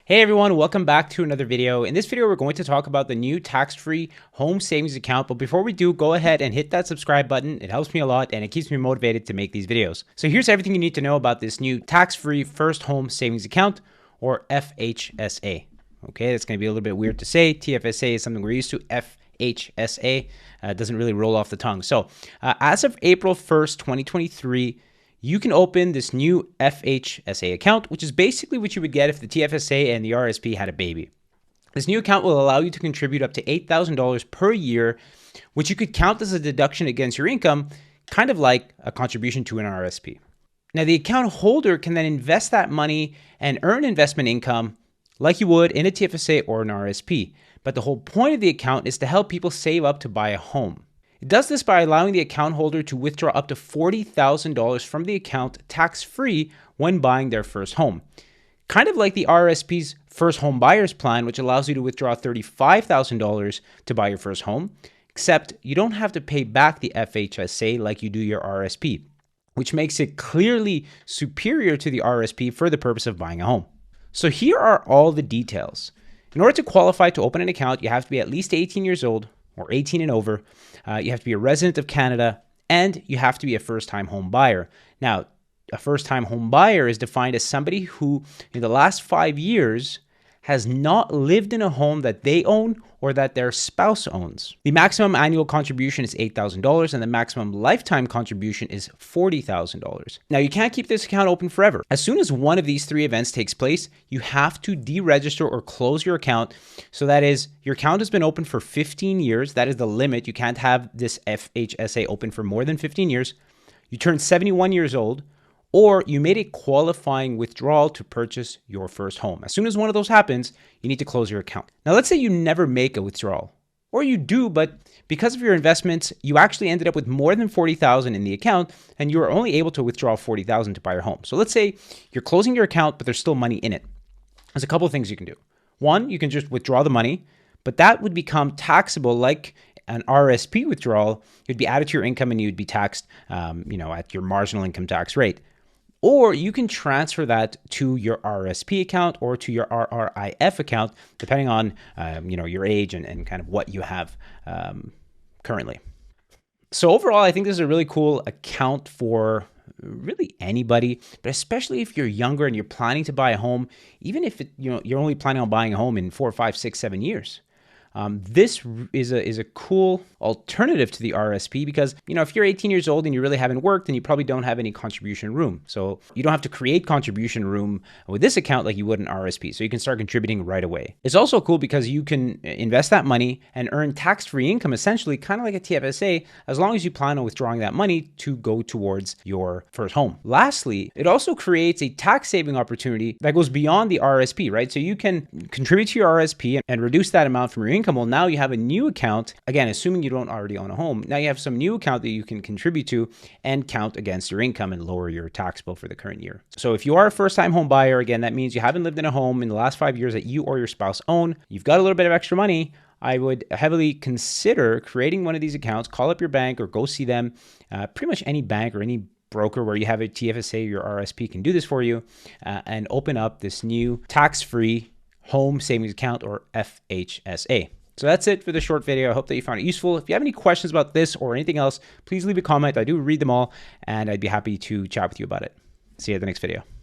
Hey everyone, welcome back to another video. In this video, we're going to talk about the new tax-free home savings account. But before we do, go ahead and hit that subscribe button. It helps me a lot and it keeps me motivated to make these videos. So here's everything you need to know about this new tax-free first home savings account, or FHSA. Okay, that's going to be a little bit weird to say. TFSA is something we're used to. FHSA doesn't really roll off the tongue. So as of April 1st, 2023, you can open this new FHSA account, which is basically what you would get if the TFSA and the RRSP had a baby. This new account will allow you to contribute up to $8,000 per year, which you could count as a deduction against your income, kind of like a contribution to an RRSP. Now, the account holder can then invest that money and earn investment income like you would in a TFSA or an RRSP. But the whole point of the account is to help people save up to buy a home. It does this by allowing the account holder to withdraw up to $40,000 from the account tax-free when buying their first home. Kind of like the RRSP's First Home Buyers Plan, which allows you to withdraw $35,000 to buy your first home, except you don't have to pay back the FHSA like you do your RRSP, which makes it clearly superior to the RRSP for the purpose of buying a home. So here are all the details. In order to qualify to open an account, you have to be at least 18 years old, or 18 and over. You have to be a resident of Canada, and you have to be a first-time home buyer. Now, a first-time home buyer is defined as somebody who, in the last 5 years, has not lived in a home that they own or that their spouse owns. The maximum annual contribution is $8,000 and the maximum lifetime contribution is $40,000. Now, you can't keep this account open forever. As soon as one of these three events takes place, you have to deregister or close your account. So that is, your account has been open for 15 years. That is the limit. You can't have this FHSA open for more than 15 years. You turn 71 years old, or you made a qualifying withdrawal to purchase your first home. As soon as one of those happens, you need to close your account. Now, let's say you never make a withdrawal, or you do, but because of your investments, you actually ended up with more than $40,000 in the account, and you are only able to withdraw $40,000 to buy your home. So let's say you're closing your account, but there's still money in it. There's a couple of things you can do. One, you can just withdraw the money, but that would become taxable like an RRSP withdrawal. You'd be added to your income and you'd be taxed, at your marginal income tax rate. Or you can transfer that to your RRSP account or to your RRIF account, depending on your age and kind of what you have currently. So overall, I think this is a really cool account for really anybody, but especially if you're younger and you're planning to buy a home, even if you're only planning on buying a home in 4, 5, 6, 7 years. This is a cool alternative to the RRSP because, if you're 18 years old and you really haven't worked, then you probably don't have any contribution room. So you don't have to create contribution room with this account like you would an RRSP. So you can start contributing right away. It's also cool because you can invest that money and earn tax-free income, essentially kind of like a TFSA, as long as you plan on withdrawing that money to go towards your first home. Lastly, it also creates a tax saving opportunity that goes beyond the RRSP, right? So you can contribute to your RRSP and reduce that amount from your income. Well, now you have a new account, again, assuming you don't already own a home. Now you have some new account that you can contribute to and count against your income and lower your tax bill for the current year. So if you are a first-time home buyer, again, that means you haven't lived in a home in the last 5 years that you or your spouse own. You've got a little bit of extra money. I would heavily consider creating one of these accounts. Call up your bank or go see them. Pretty much any bank or any broker where you have a TFSA or your RRSP can do this for you, and open up this new tax-free home savings account, or FHSA. So that's it for the short video. I hope that you found it useful. If you have any questions about this or anything else, please leave a comment. I do read them all, and I'd be happy to chat with you about it. See you at the next video.